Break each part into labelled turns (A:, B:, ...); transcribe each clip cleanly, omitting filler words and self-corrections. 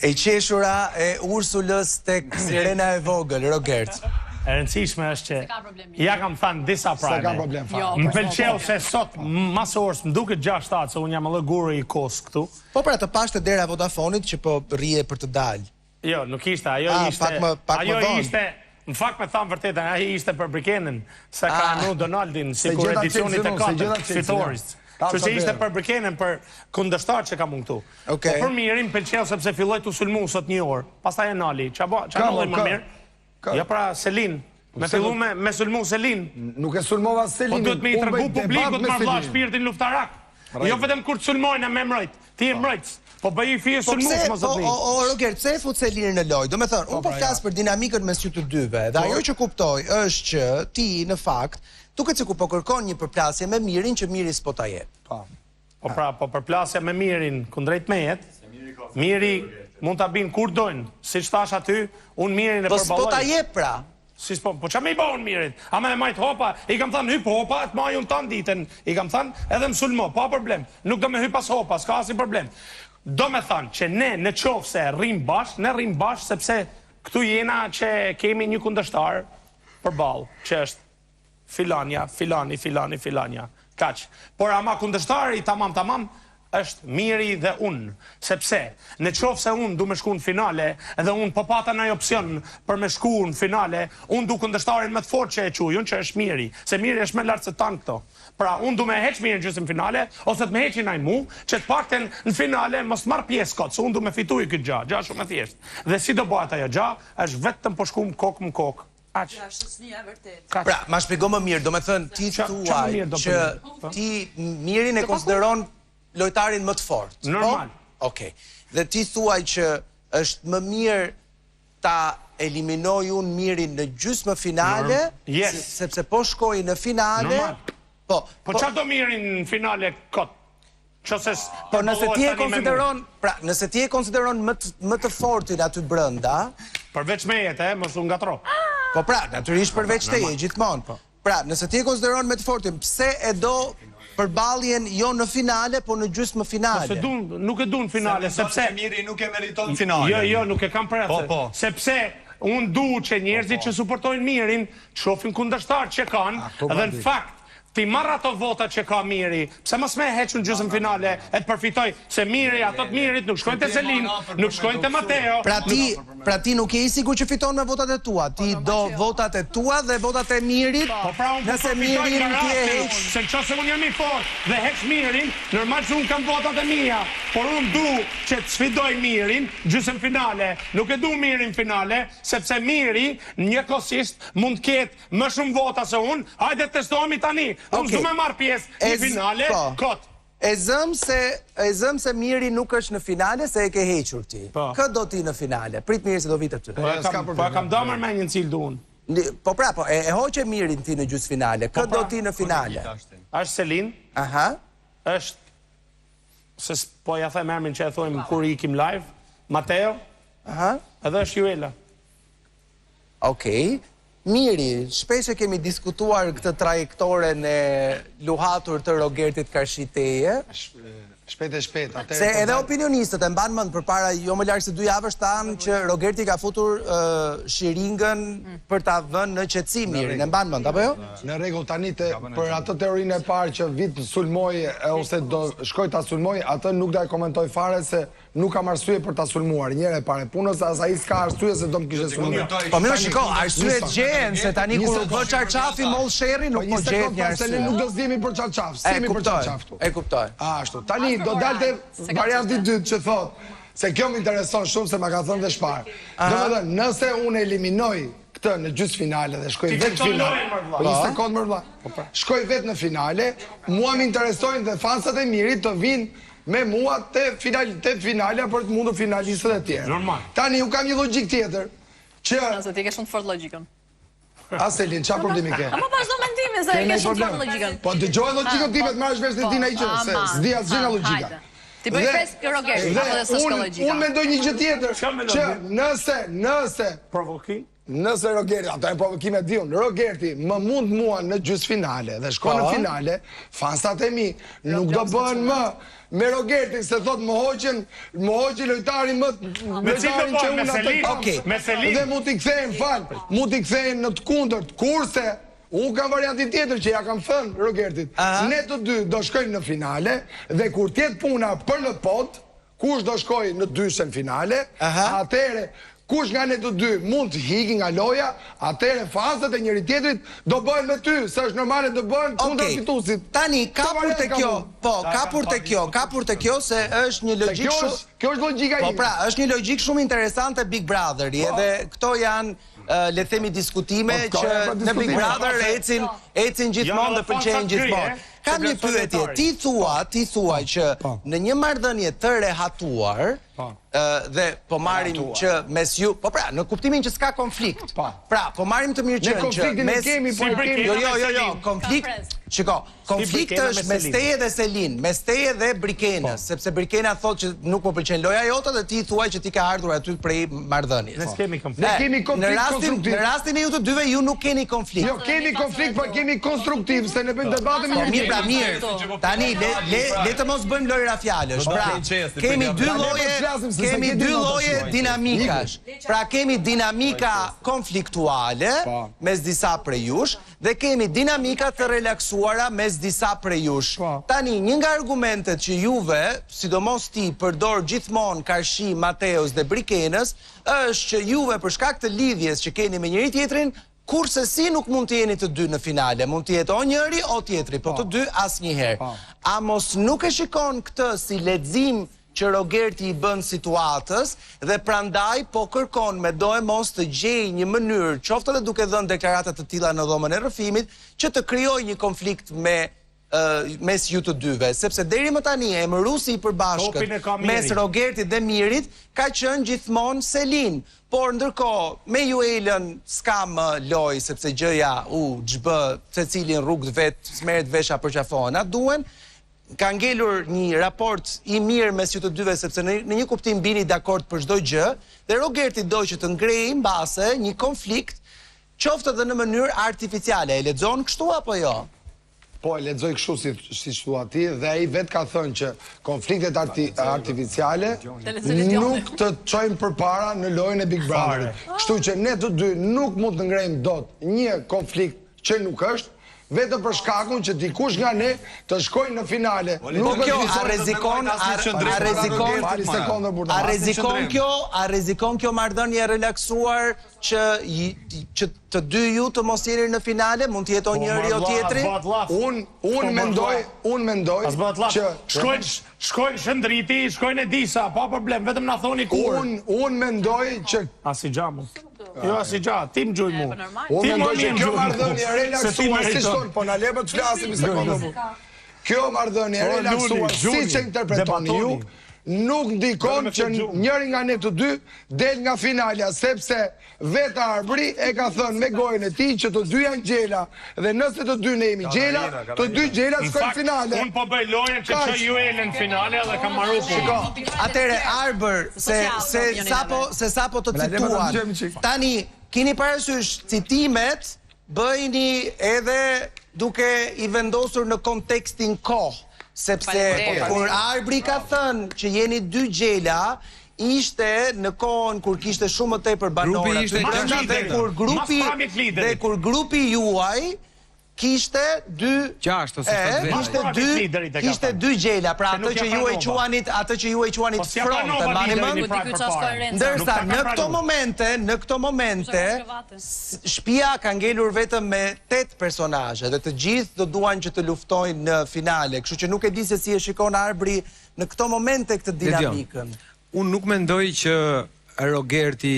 A: E qeshura e Ursulës tek Sirena e vogël, Rogert.
B: E rëndësishme është që ja kam thënë disa prajme.
C: Se ka problem fare.
B: Më pëlqeu se sot mas orës më duket 6-7 se unë jam edhe guri i kos këtu.
A: Po pra të pashtë dera Vodafonit që po rrije për të dalë.
B: Jo, nuk ishte, ajo ishte, në fakt me thamë vërtet, ajo ishte për Brikenin, se ka anu Donaldin, si kur edicionit e 4 fitoris. Që që ishte për Brikenin, për kundështar që kam unë këtu. Po për mirin, pëlqeu sepse filloj të sulmu sot 1 orë, pastaj e nali, që nëlloj më mirë. Ja pra Selin, me fillu me sulmu Selin.
C: Nuk e sulmova Selin.
B: Po duhet me i tregu publikut me vla shpirtin luftarak. Jo vetëm kur të sulmojnë me mrojt, ti e mrojtës. Po bëj i fije sulmu, më zotni.
A: O, Rogert, se e fut Selinin në lojë? Do me thënë, unë po flasë për dinamikën mes ju të dyve. Dhe ajo që kuptoj është që ti, në fakt, duket se ku po kërkon një përplasje me mirin që miri s'po ta jep.
B: Po pra, po përplasja me mirin kundrejt mejet, miri mund ta bin kur dojnë, si që thash aty, unë mirin e përballoj.
A: Po s'po ta jep pra.
B: Po që me i bëhën mirin? A me majtë hopa, i kam thënë hyp hopa, të majun tanë ditën, i kam thënë edhe më sulmo, pa problem. Nuk do me hyp pas hopa, s'ka asi problem. Do me thënë që ne në qofë se rrim bashkë, sepse këtu jena që kemi një kundështar për balë, që është filanja, filanja, kaq. Por ama kundështari tamam, është miri dhe unë, sepse në qofë se unë du me shku në finale, edhe unë po pata në opcion për me shku në finale, unë du kundështarin më të fort që e quj, unë që është miri, se miri është me lartë se tanë këto. Pra, unë du me heq mirë në gjysmë finale, ose të me heqin ajnë mu, që të pakten në finale mos marë pjesë kotë, se unë du me fitu i këtë gja shumë e thjeshtë. Dhe si do bëhet ajo gja, është vetëm po shku më kokë.
A: Pra, ma shpjego më mirë, do me thënë ti thuaj që ti mirin e konsideron lojtarin më të fort.
B: Normal.
A: Okej. Dhe ti thuaj që është më mirë ta eliminoj unë mirin në gjysmë finale, sepse po shkoj në finale.
B: Po qa do mirin në finale këtë?
A: Po nëse ti e konsideron më të fortin aty brënda...
B: Përveç me jetë, mos unë ngatro.
A: Po pra, natyrisht përveç te je gjithmonë. Pra, nëse ti e konsideron më të fortin, pse e do përballjen jo në finale, po në gjysmë finale?
B: Nuk e du në finale, sepse...
D: Miri nuk e meriton finale.
B: Jo, nuk e kam për atë. Sepse unë du që njerëzit që suportojnë mirin, që shofin kundërshtar që kanë, edhe në fakt, ti marrë ato vota që ka miri, pse mos me heqë në gjysmë finale, e të përfitoj se miri, ato të mirit, nuk shkojnë të Selin, nuk shkojnë të Mateo.
A: Pra ti nuk je i sigur që fiton me votat e tua, ti do votat e tua dhe votat e mirit, nëse mirin ti e heqë.
B: Se në qëse unë jam i fort dhe heqë mirin, normal që unë kam votat e mija, por unë du që të sfidoj mirin, gjysmë finale, nuk e du mirin finale, sepse miri, njëkohësisht, mund ketë më shumë vota se unë, hajde testohemi tani. Unë s'du me marrë pjesë në finale, kotë.
A: E zëm se miri nuk është në finale, se e ke hequr ti. Këtë do ti në finale? Prit mirë se do vitë të të.
B: Po kam damër me një cilë du unë.
A: Po pra, e hoqe mirin ti në gjysmë finale. Këtë do ti në finale?
B: Ashtë Selin.
A: Aha.
B: Ashtë, se po ja the mërmin që e thojmë kur i ikim live. Mateo.
A: Aha.
B: Edhe është Juela.
A: Okej. Miri, shpesh e kemi diskutuar këtë trajektoren e luhatur të Rogertit Karshiteje.
C: Shpejt.
A: Se edhe opinionistët e mban mend përpara jo më larg se 2 javësh tanë që Rogerti ka futur shiringën për ta vënë në qetësim mirin, e mban mend apo jo?
C: Në rregull, tani për atë teorinë e parë që vit sulmoj ose do shkoj ta sulmoj, atë nuk do e komentoj fare se nuk kam arsye për ta sulmuar. Njëre pare punës, as ai s'ka arsye se do më kishte sulmuar.
A: Po më shiko, arsyet gjehen se tani kur u bë çarçafi moll sherri nuk po gjet një arsye.
C: Nuk do zgjemi për çarçaf, s'kemi për çarçaf këtu.
A: E kuptoj.
C: Ashtu. Tani do dalte varianti 2 që thot se kjo më intereson shumë se ma ka thënë dhe shpar. Domethënë, nëse unë eliminoj këtë në gjysmë finale dhe shkoj vetë në finale. Po një sekond më vëlla. Shkoj vetë në finale, mua më interesojnë dhe fansat e mirit të vinë me mua te finale për të mundur finalistët e tjerë.
B: Normal.
C: Tani u kam një logjik tjetër që
E: nëse ti ke shumë të fort logjikën.
C: Selin, çfarë problemi ke?
E: Ama vazhdo mendimin se ke shumë të fort logjikën.
C: Po dëgjoj logjikën time të marrësh vesh se ti na i qen, se s'di asgjë nga logjika.
E: Ti bëj fest Roger, apo dhe s'ka logjika.
C: Unë mendoj një gjë tjetër, që nëse
B: provokim
C: Nëse Rogerti, ato e provokime diun, Rogerti më mund mua në gjysmëfinale dhe shkon në finale, fansat e mi nuk do bëhen më me Rogertin se thot më hoqën lojtarin më lojtarin që unë atë
B: me Selin.
C: Dhe mu t'i kthejnë, mu t'i kthejnë në të kundërt, kurse unë kam variantin tjetër që ja kam thënë Rogertit. Ne të dy do shkojmë në finale dhe kur tjetë puna për në pot, kush do shkoj në dyshen finale, atëre kush nga ne të dy mund të hiki nga loja, atëre fansat e njëri tjetrit do bëhen me ty, se është normale të bëhen kundër fituesit.
A: Tani, kapur të kjo, kapur të kjo se është një logjik shumë...
C: Kjo është logjika ime.
A: Po pra, është një logjik shumë interesante Big Brotheri, edhe këto janë, le themi, diskutime që në Big Brother ecin gjithmonë dhe pëlqejnë gjithmonë. Kam një pyetje, ti thua që në një marrëdhënie të rehatuar, dhe po marrim që mes ju, po pra, në kuptimin që s'ka konflikt. Pra, po marrim të mirë që konflikt, shiko, konflikt është mes teje dhe Selin, mes teje dhe Brikenës, sepse Brikena thot që nuk po pëlqen loja jote dhe ti thuaj që ti ka ardhur aty prej marrëdhënies.
B: Ne kemi konflikt.
C: Ne kemi konflikt konstruktiv.
A: Në rastin e ju të dyve ju nuk keni konflikt.
C: Jo, kemi konflikt, po kemi konstruktiv, se ne bëjmë debate me
A: mirë. Pra mirë, tani le të mos bëjmë lojra fjalësh. Pra, kemi dy lloje dinamikash. Pra kemi dinamika konfliktuale mes disa prej jush dhe kemi dinamika të relaksuara mes disa prej jush. Tani, një nga argumentet që juve, sidomos ti, përdor gjithmonë Karshi, Mateos dhe Brikenës, është që juve për shkak të lidhjes që keni me njëri tjetrin, kurse si nuk mund të jeni të dy në finale, mund të jetë o njëri o tjetri, po të dy asnjëherë. A mos nuk e shikon këtë si lexim që Rogerti i bën situatës dhe prandaj po kërkon me do e mos të gjej një mënyrë, qoftë edhe duke dhënë deklaratat të tilla në dhomën e rrëfimit, që të krijojë një konflikt mes ju të dyve, sepse deri më tani emëruesi i përbashkët mes Rogertit dhe Mirit ka qenë gjithmonë Selin, por ndërkohë me Juelën s'ka më loj sepse gjëja ç'bë secilin rrugë vet, s'merret vesha për çafona duen. Ka ngelur një raport i mirë mes ju të dyve sepse në një kuptim bini dakord për çdo gjë dhe Rogerti do që të ngrejë mbase një konflikt qoftë edhe në mënyrë artificiale. E lexon kështu apo jo?
C: Po, e lexoj kështu si thua ti dhe ai vet ka thënë që konfliktet artificiale nuk të çojnë përpara në lojën e Big Brotherit. Kështu që ne të dy nuk mund të ngrejmë dot një konflikt që nuk është, vetëm për shkakun që dikush nga ne të shkojnë në finale.
A: Po kjo a rrezikon kjo marrëdhënie relaksuar që të dy ju të mos jeni në finale, mund të jetë o njëri o tjetri?
C: Unë mendoj që
B: shkojnë Shëndriti, shkojnë e disa, pa problem, vetëm na thoni kur.
C: Unë mendoj që
B: Asi gjamu. Jo, asi gjamu, ti më gjuj mu.
C: Unë mendoj që kjo marrëdhënie relaksuar, si shton, po na lepë të flasim i sekundë. Kjo marrëdhënie relaksuar, si që interpretoni ju, nuk ndikon që njëri nga ne të dy del nga finalja, sepse vetë Arbri e ka thënë me gojën e tij që të dy janë gjela, dhe nëse të dy ne jemi gjela, të dy gjela shkojnë finale.
B: Unë po bëj lojën që çoj Juelën në finale dhe kam marrë punë.
A: Atëre Arbër, se sapo të cituan. Tani keni parasysh citimet bëjni edhe duke i vendosur në kontekstin kohë. Sepse kur Arbri ka thënë që jeni dy gjela, ishte në kohën kur kishte shumë më tepër banora dhe kur grupi juaj kishte dy gjela, pra atë që ju e quanit front, e mbani mend? Ndërsa në këto momente shtëpia ka ngelur vetëm me 8 personazhe dhe të gjithë do duan që të luftojnë në finale, kështu që nuk e di se si e shikon Arbri në këto momente këtë dinamikën.
F: Unë nuk mendoj që Rogerti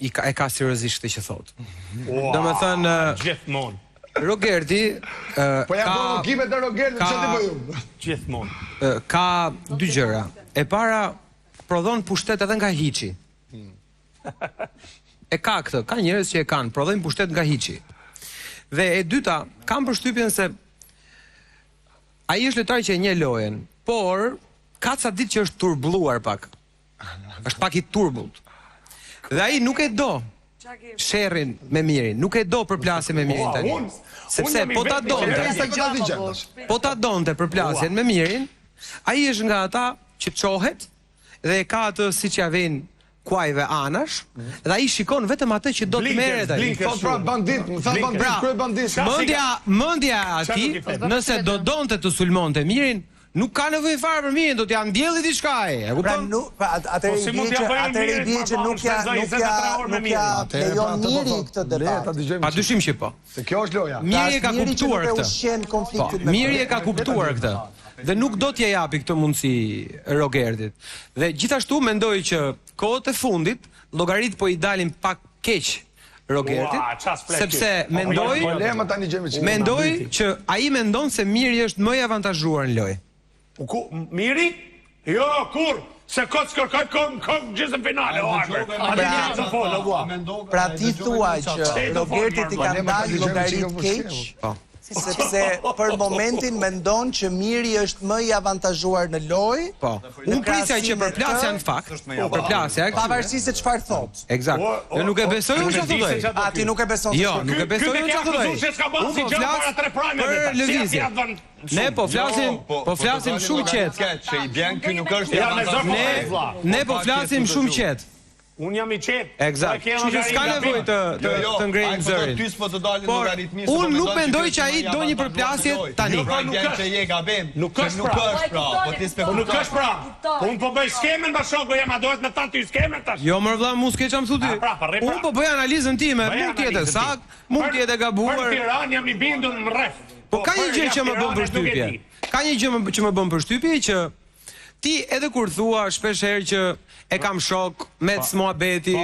F: e ka seriozisht këtë që thotë. Domethënë
B: gjithmonë
F: Rogerti
C: po ja provokimet e Rogertit çfarë të bëjmë?
B: Gjithmonë.
F: Ka dy gjëra. E para prodhon pushtet edhe nga hiçi. E ka këtë, ka njerëz që e kanë, prodhojnë pushtet nga hiçi. Dhe e dyta, kam përshtypjen se ai është lojtar që e njeh lojën, por ka ca ditë që është turbulluar pak. Është pak i turbullt. Dhe ai nuk e do sherrin me mirin, nuk e do përplasje me mirin tani. Sepse po ta donte përplasjen me mirin, ai është nga ata që çohet dhe e ka atë siç ja vjen kuajve anash, dhe ai shikon vetëm atë që do të merret ai.
C: Thot pra bandit, më tha bandit, kryej bandit.
F: Mendja ati, nëse do donte të sulmonte mirin, nuk ka nevojë fare për mirin, do t'ja ndjellë diçka ai. E kupton?
A: Atëherë i bie që nuk ja lejon miri këtë debat.
F: Padyshim që po.
C: Se kjo është loja.
F: Miri e ka kuptuar këtë. Miri e ka kuptuar këtë. Dhe nuk do t'ja japi këtë mundësi Rogertit. Dhe gjithashtu mendoj që kohët e fundit llogarit po i dalin pak keq Rogertit, sepse mendoj që ai mendon se Miri është më i avantazhuar në lojë.
B: Miri? Jo, kur? Se kot kërkoj kom gjithë në finale.
A: Pra ti thua që Rogertit i kanë dalë llogarit keq? Sepse për momentin mendon që Miri është më i avantazhuar në lojë.
F: Po. Unë prisja që përplasja në fakt, përplasja,
A: pavarësisht se çfarë thot.
F: Eksakt. Unë nuk e besoj unë çfarë thotë.
A: A ti nuk e beson?
F: Jo, nuk e besoj unë çfarë thotë. Unë po flas për lëvizje. Ne po flasim shumë qetë.
D: Që i bjen ky nuk është.
F: Ne po flasim shumë qetë.
B: Unë jam i qetë.
F: Eksakt. Kështu që s'ka nevojë të ngrejmë zërin. Por unë nuk mendoj që ai do një përplasje tani.
B: Nuk është pra. Nuk është pra. Unë po bëj skemen bashkë, jam a dohet me tanë ty skemen tash.
F: Jo më vëlla, mu s'ke çam thotë. Unë po bëj analizën time, mund të jetë sakt, mund të jetë gabuar.
B: Për Tiranë jam i bindur në rreth.
F: Po ka një gjë që më bën përshtypje. Ka një gjë që më bën përshtypje që ti edhe kur thua shpesh herë që e kam shok me të muhabeti,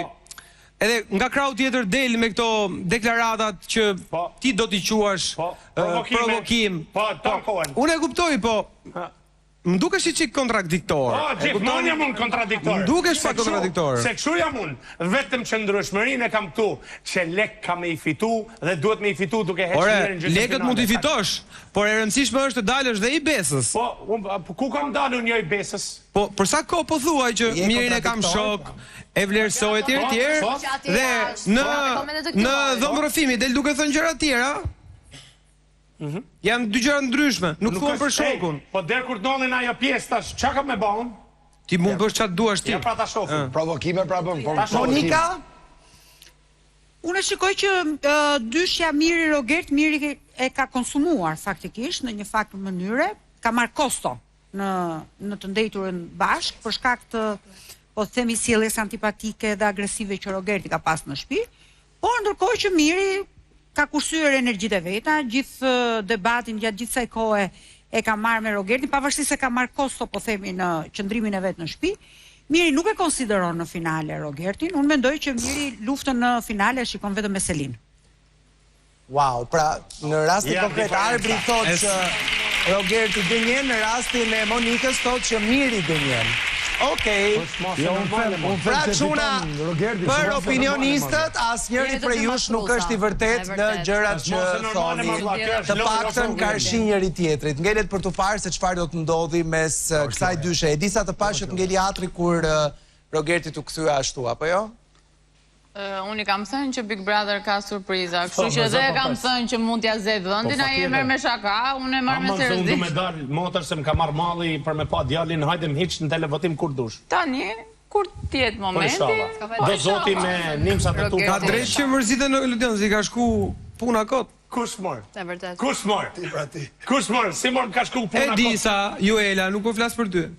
F: edhe nga krau tjetër del me këto deklaratat që ti do t'i quash provokim. Unë e kuptoj, po më dukesh i çik kontradiktor.
B: Po, gjithmonë jam unë kontradiktor.
F: Më dukesh pak kontradiktor.
B: Se kështu jam unë, vetëm që ndryshmërinë e kam këtu, që lek kam me i fitu dhe duhet me i fitu duke hequr mirën gjysmë.
F: Lekët mund t'i fitosh, por e rëndësishme është të dalësh dhe i besës.
B: Po, ku kam dalur një i besës?
F: Po, për sa kohë po thuaj që mirin e kam shok, e vlerësoj etj dhe në dhomë rrëfimi del duke thënë gjëra të tjera. Janë dy gjëra ndryshme, nuk thuan për shokun.
B: Po der kur dollin ajo pjesë tash, çka kam me bën?
F: Ti mund bësh çfarë duash ti.
B: Ja pra ta shohim.
C: Provokime pra bën.
A: Monika?
G: Unë shikoj që dyshja Miri Rogert, Miri e ka konsumuar faktikisht në një fakt mënyre, ka marrë kosto në të ndëjturën bashk për shkak të po themi sjelljes antipatike dhe agresive që Rogerti ka pas në shtëpi, por ndërkohë që Miri ka kursyer energjitë e veta, gjithë debatin gjatë gjithë kësaj kohe e ka marrë me Rogertin, pavarësisht se ka marrë kosto po themi në qëndrimin e vet në shtëpi. Miri nuk e konsideron në finale Rogertin. Unë mendoj që Miri luftën në finale e shikon vetëm me Selin.
A: Wow, pra në rastin konkret arbitri thotë që Rogerti gënjen, në rastin e Monikës thotë që Miri gënjen. Okej. Pra çuna, për opinionistët, asnjëri prej jush nuk është i vërtet në gjërat që thoni. Të paktën karshi njëri tjetrit. Ngelet për të parë se çfarë do të ndodhi mes kësaj dyshe. E disa të pashë të ngeli atri kur Rogerti të kthye ashtu, apo jo?
H: Unë i kam thënë që Big Brother ka surpriza, kështu që dhe kam thënë që mund t'ja zedh vëndin, a i e merr me shaka, unë e marr me seriozisht.
B: Unë du me dalë motër se më ka marrë malli për me pa djalin, hajde më hiq në televotim kur dush.
H: Tani, kur t'jetë momenti...
B: Do zoti me nimsat e tu.
F: Ka drejt që mërzitën në Ludion, si ka shku puna kot.
B: Kush mor?
H: E vërtet.
B: Kush mor?
C: Ti pra ti.
B: Kush mor? Si mor ka shku puna kot?
F: E di sa, Juela, nuk po flas për ty.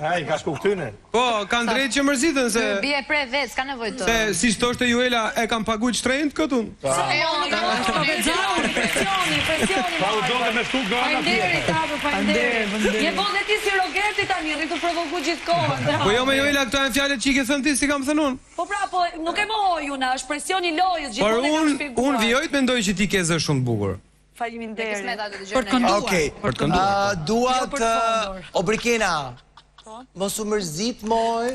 B: Ai ka shku këtyne.
F: Po, kanë drejt që mërzitën se...
E: Bie pre vetë, s'ka nevojë të...
F: Se, si thoshte Juela, e kam paguajt shtrenjt këtun.
E: Presioni.
B: Pa u dote me shku gana
E: Faleminderit, Tapo, faleminderit. Je bon dhe ti si Rogerti tani, rritu provoku gjithkohën.
F: Po jo me Juela, këto janë fjalët që i ke thënë ti, si kam thënë unë.
E: Po pra, po nuk e mohoj unë, është presioni lojës,
F: Por
E: gjithmonë e kam shpjeguar.
F: unë vijojt mendoj që ti ke zë shumë të bukur.
E: Faleminderit.
G: Për të kënduar.
A: Okej.
F: Për të kënduar.
A: Dua të Obrikena. Mos u mërzit moj.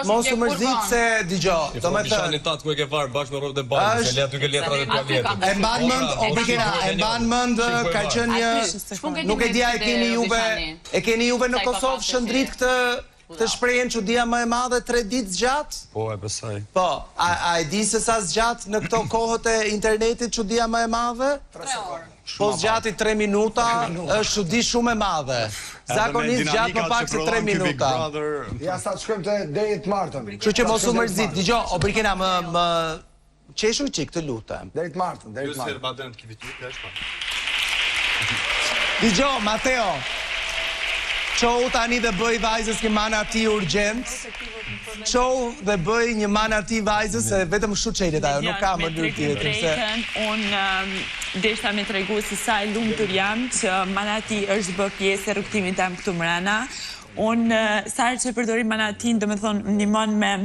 A: Mos u mërzit se dëgjoj. Domethënë
D: tat ku e ke varë bashkë me rrobë të bajit, se le aty ke letrat e tualetit.
A: e mban mend Obrikena, e mban mend ka qenë një nuk e dia e keni juve në Kosovë shëndrit këtë Këtë shprehjen çudia më e madhe 3 ditë zgjat?
D: Po, e besoj.
A: Po, a e di se sa zgjat në këto kohët e internetit çudia më e madhe?
C: 3 sekondë.
A: Po zgjati 3 minuta, është çudi shumë e madhe. Zakonisht zgjat më pak se 3 minuta.
C: Ja sa të shkojmë te deri të martën.
A: Kështu që mos u mërzit. Dgjoj, o Brikena më qeshu çik të lutem.
C: Deri të martën, deri të martën.
D: Ju baden të kivit është.
A: Dgjoj, Mateo. Qohu tani dhe bëj vajzës një mana ti urgjent. Qohu dhe bëj një mana ti vajzës, se vetëm kështu çelet ajo, nuk ka mënyrë tjetër.
I: Unë deshta me tregu se sa e lumtur jam që mana ti është bë pjesë e rrugtimit tam këtu mrena. Unë sa herë që përdorim mana ti, do me thonë, ndihmon me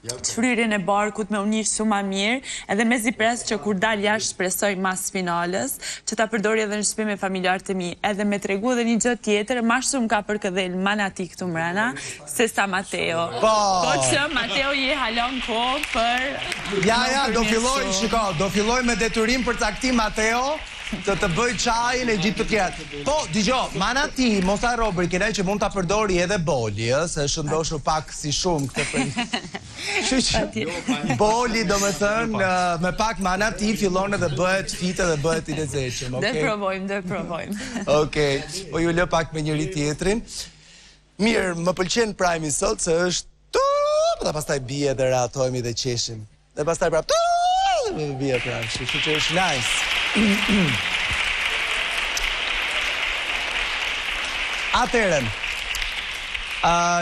I: çfryrjen e barkut me unish shumë ma mirë, edhe me zipres që kur dal jashtë shpresoj mas finales, që ta përdori edhe në shtëpi me familjarët e mi, edhe me tregu edhe një gjë tjetër, ma shumë ka përkëdhel mana ti këtu mrena, se sa Mateo. Po që Mateo je halon ko për...
A: Ja, do filloj me detyrim për caktim Mateo, të bëj çajin e gjithë të tjerë. Po, dgjoj, mana ti, mos harro Brikena që mund ta përdori edhe Boli, se është ndoshta pak si shumë këtë për. Kështu që Boli, domethënë, me pak mana ti fillon edhe bëhet fitë dhe bëhet i lezetshëm, okay?
I: Do e provojmë.
A: Okej. Po ju lë pak me njëri tjetrin. Mirë, më pëlqen Prime sot se është dhe pastaj bie dhe rehatojmë dhe qeshim. Dhe pastaj prap dhe bie prap, kështu që është nice. Atëherë,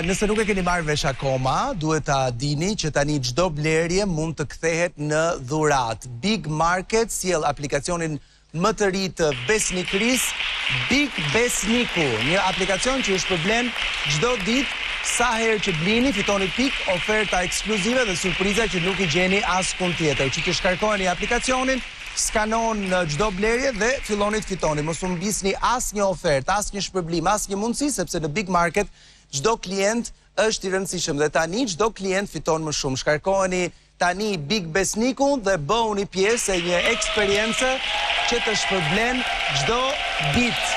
A: nëse nuk e keni marrë vesh akoma, duhet ta dini që tani çdo blerje mund të kthehet në dhuratë. Big Market sjell aplikacionin më të ri të besnikërisë, Big Besniku, një aplikacion që ju shpërblen çdo ditë. Sa herë që blini, fitoni pikë, oferta ekskluzive dhe surpriza që nuk i gjeni askund tjetër. Që të shkarkojeni aplikacionin, skanon në çdo blerje dhe filloni të fitoni. Mos u mbisni asnjë ofertë, asnjë shpërblim, asnjë mundësi, sepse në Big Market çdo klient është i rëndësishëm dhe tani çdo klient fiton më shumë. Shkarkojeni tani Big Besniku dhe bëhuni pjesë e një eksperiencë që të shpërblen çdo ditë.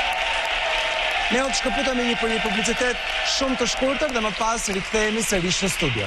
A: Ne u shkëputëm një publicitet shumë të shkurtër dhe më pas rikthehemi sërish në studio.